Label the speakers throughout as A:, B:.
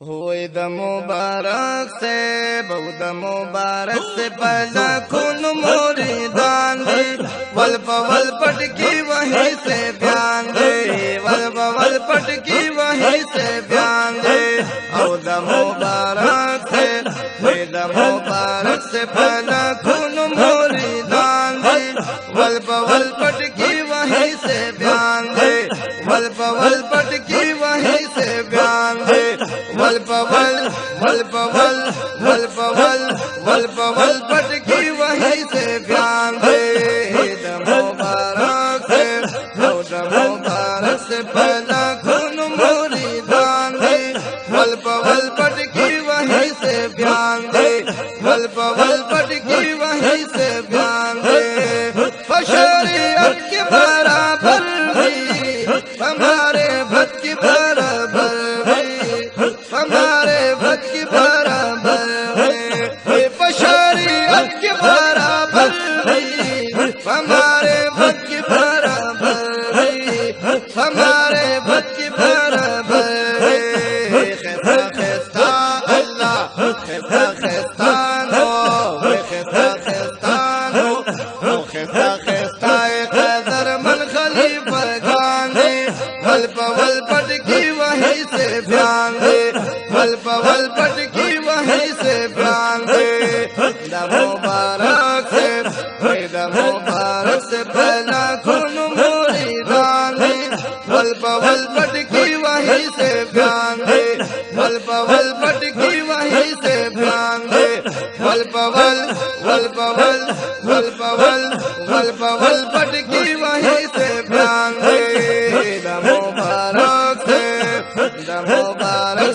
A: हुए द मुबारक से बहुत मुबारक से पैदा खून मोरी दान दे वल पवल पटकी वहीं से बयान दे वल पवल पटकी वहीं से बयान दे और द मुबारक से हुए द मुबारक से पैदा खून मोरी दान दे वल पवल पटकी वहीं से बयान दे वल पवल पटकी वहीं से बयान दे वल पवल वल पवल वल पवल वल पवल पटकी वहीं से बयान दे द मुबारक से द मुबारक से पैदा खून मोरी दान दे वल पवल पटकी वहीं से बयान दे वल पवल पटकी वहीं से बयान दे शरीयत के बराबर भी हमारे भक्त की बराबर भी हमारे भक्त की बराबर भी शरीयत के बराबर भी हमारे भक्त की बराबर भी हमारे भक्त की बराबर खिस्सा खिस्सा अल्लाह खिस्सा खिस्तानो खिस्सा खिस्तानो खिस्सा खिस्सा कदर मन खलीफा गांधी वल पवल पटकी वहीं से बयान दे वल पवल पटकी वहीं से बयान दे द मुबारक से पहला खून मोरी दान दे वल पवल पटकी वहीं से बयान दे वल पवल पटकी वहीं से बयान दे वल पवल वल पवल वल पवल वल पवल पटकी वहीं से बयान दे द मुबारक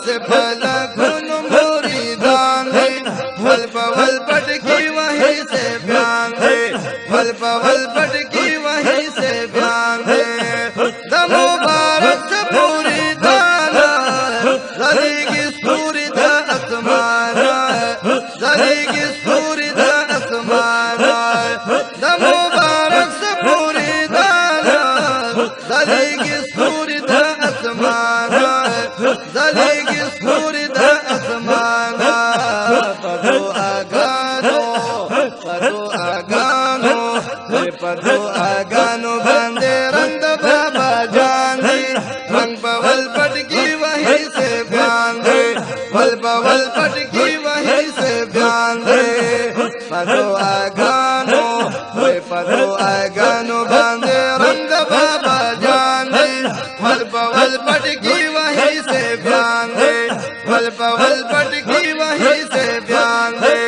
A: से पहला खून मोरी दान दे वल पवल पटकी वहीं से बयान दे वल पवल पटकी वहीं से बयान दे द मुबारक से पूरी दाना जली की सूरी द आसमाना जली की सूरी द आसमाना द मुबारक से पूरी दाना जली की सूरी द आसमाना जली की सूरी द आसमाना पदो आगानो पदो आगानो बंदे रंग बाबा जान दे रंग पवल पटकी वहीं से बयान दे वल पवल पटकी वहीं से बयान दे पदो आगानो पदो आगानो बंदे रंग बाबा जान दे वल पवल पटकी वहीं से बयान दे वल पवल पटकी वहीं से बयान दे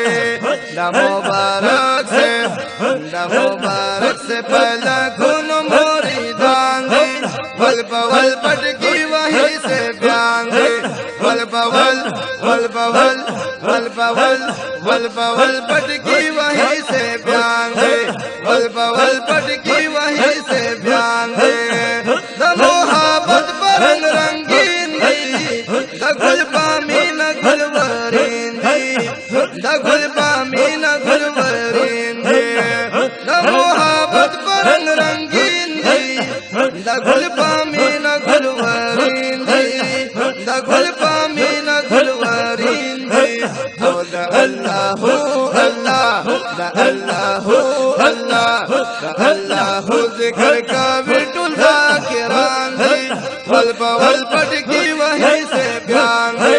A: द मुबारक से पहला खून मोरी दान दे वल पवल पटकी वहीं से बयान दे वल पवल वल पवल वल पवल वल पवल पटकी वहीं से बयान दे वल पवल पटकी वहीं से बयान दे द मोहब्बत पर रंग रंगीन द गुल पामी न गुलवरीन द गुल पामी न गुलवरीन द मोहब्बत पर रंग रंगीन द गुल पामी न गुलवरीन द गुल पामी न गुलवरीन द अल्लाह अल्लाह द अल्लाह अल्लाह द अल्लाह जिक्र का बिटुल जाकिरान दे वल पवल पटकी वहीं से बयान दे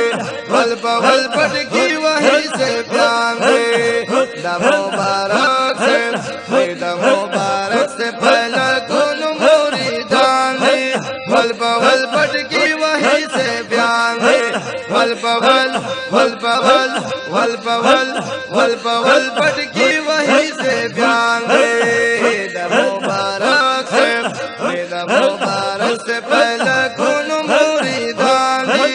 A: वल पवल पटकी वहीं से बयान दे द मुबारक से पहला खून मोरी दान दे वल पवल पटकी वहीं से बयान दे वल पवल वल पवल वल पवल वल पवल पटकी वहीं से बयान दे द मुबारक से पहला खून मोरी दान दे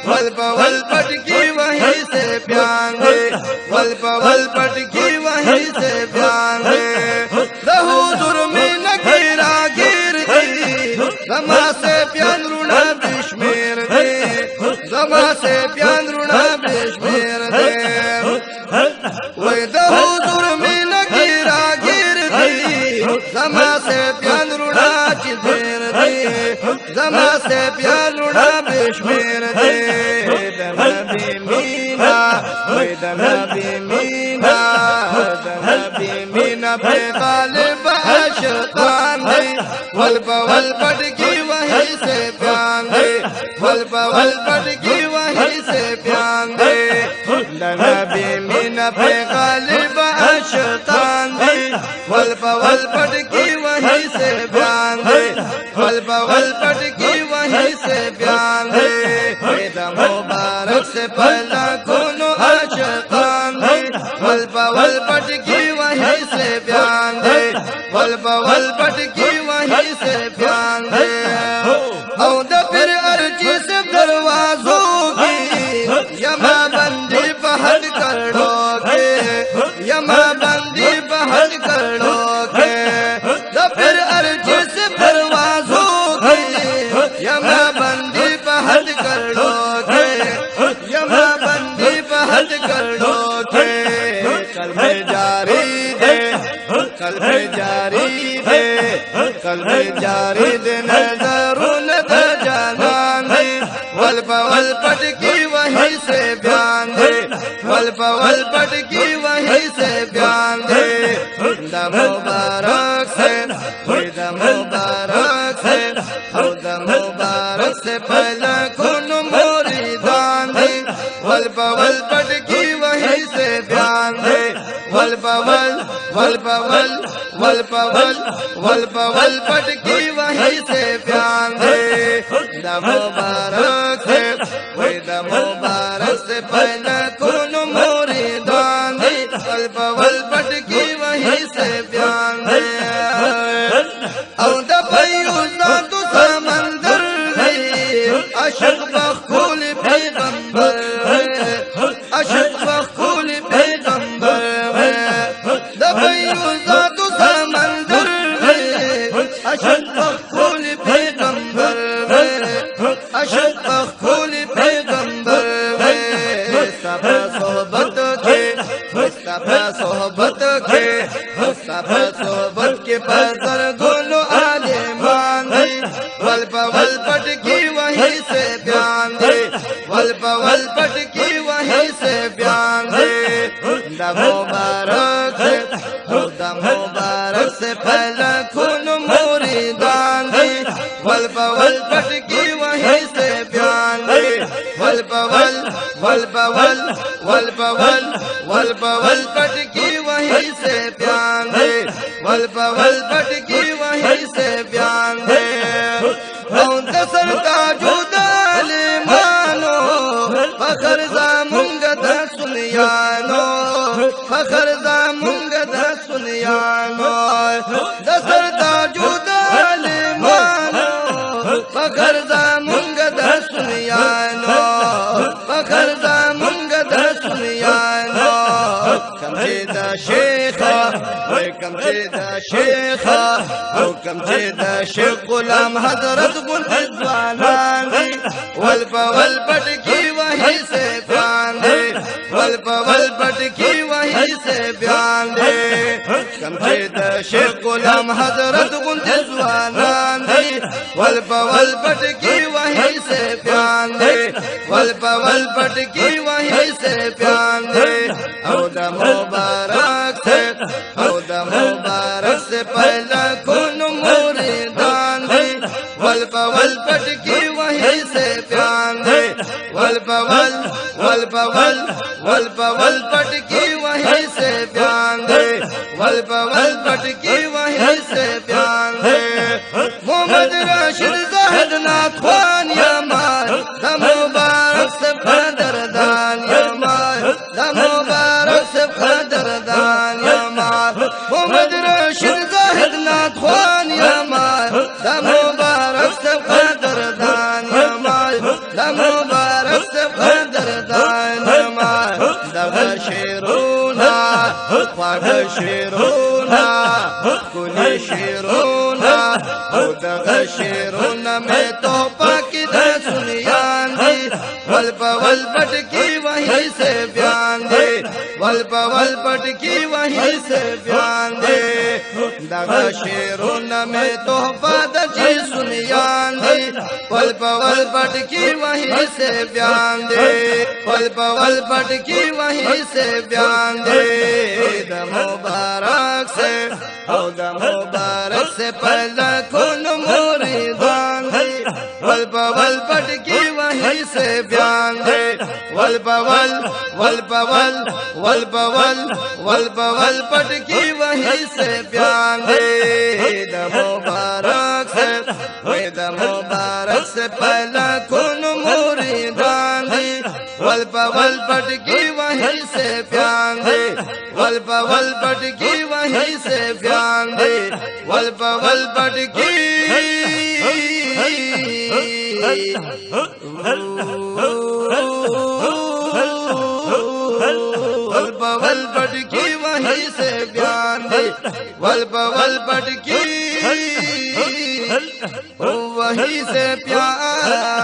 A: वल पवल पटकी वहीं से बयान दे वल पवल पटकी वहीं से बयान दे हुजूर में न गिरा गिरती जमा से प्यान रुणा बिश्मेर दे जमा से प्यान रुणा बिश्मेर दे वही हुजूर में न गिरा गिरती जमा से प्यान रुणा चिदेर दे जमा से प्यान रुणा बिश्मेर दे نبی مینا وی د نبی مینا د نبی مینا پہ غالب عاشقان دی ول بول پٹ کی وہی سے بیان دے ول بول پٹ کی وہی سے بیان دے د نبی مینا پہ غالب عاشقان دی ول بول پٹ کی وہی سے بیان دے ول بول پٹ کی وہی سے بیان دے عید مبارک سے پہلا کونو عاشقان دی ول بول پٹ کی وہی سے بیان دے ول بول پٹ کی وہی سے بیان دے او د پھر ارجی سے دروازوں کی یما بندی بہت کر دو گے یما بندی بہت کر دو گے د پھر ارجی سے دروازوں کی یما بندی بہت کر دو گے یما بندی بہت کر دو گے قلب جاری دے قلب جاری دے قلب جاری دے نظرون دا جانان دے ول بول پٹ کی وہی سے بیان دے ول بول پٹ کی وہی سے بیان دے دا مبارک سے دا مبارک سے دا مبارک سے پہلا کون موریدان دے ول بول پٹ کی وہی سے بیان دے ول بول ول بول ول بول ول بول پٹ کی وہی سے بیان دے دا مبارک سے دا مبارک سے پہلا کون موریدان دے ول بول پٹ کی وہی سے بیان دے او دا پیوزا تو سمندر دے عشق بخول پیغمبر عشق بخول پیغمبر دا پیوزا تو سمندر دے عشق بخول پیغمبر عشق بخول پیغمبر مصطفی صحبت کے مصطفی صحبت کے مصطفی صحبت کے پسر گولو عالمان دے ول بول پٹ کی وہی سے بیان دے ول بول پٹ کی وہی سے بیان دے دا مبارک سے دا مبارک سے پہلا کون موریدان دے ول بول پٹ کی وہی سے بیان دے ول بول ول بول ول بول ول بول پٹ کی وہی سے بیان دے ول بول پٹ کی وہی سے بیان دے او دسر تاجود عالمانو فخر زامنگ دا سنیانو فخر زامنگ دا سنیانو دسر تاجود عالمانو فخر زامنگ دا سنیانو فخر زامنگ دا سنیانو کمچے دا شیخا کمچے دا شیخا کمچے دا شیخ غلام حضرت گل رضوانان دی ول بول پٹ کی وہی سے بیان دے ول بول پٹ کی وہی سے بیان دے کمچے دا شیخ غلام حضرت گل رضوانان دی ول بول پٹ کی وہی سے بیان دے ول بول پٹ کی وہی سے بیان دے او دا مبارک سے او دا مبارک سے پہلا کون موریدان دے ول بول پٹ کی وہی سے بیان دے ول بول ول بول ول بول پٹ کی وہی سے بیان دے ول بول پٹ کی وہی سے بیان دے محمد راشد زاہد ناتوان یمار دا مبارک سے قدردان یمار دا مبارک سے قدردان یمار محمد راشد زاہد ناتوان یمار دا مبارک سے قدردان یمار دا مبارک سے قدردان یمار دا شیرونا خواہ شیرونا کلی شیرونا او دا شیرونا میں تو پاکی دا سنیان دی ول वल पटकी वहीं से बयान दे, वल पटकी वहीं से बयान दे। दगा शेरों में तोहफा दची सुनियान दे, वल पटकी वहीं से बयान दे, वल पटकी वहीं से बयान दे। द मुबारक से द मुबारक से पहला खून मुरीदान दे, वल पटकी वहीं से बयान दे, वल पटकी वहीं से बयान दे। द मुबारक से पहला खून मुरीदान दे, वल पटकी वहीं से बयान दे, वल पटकी वहीं से बयान दे, वल पटकी वल पटकी वहीं से बयान दे, वल पटकी वहीं से प्यार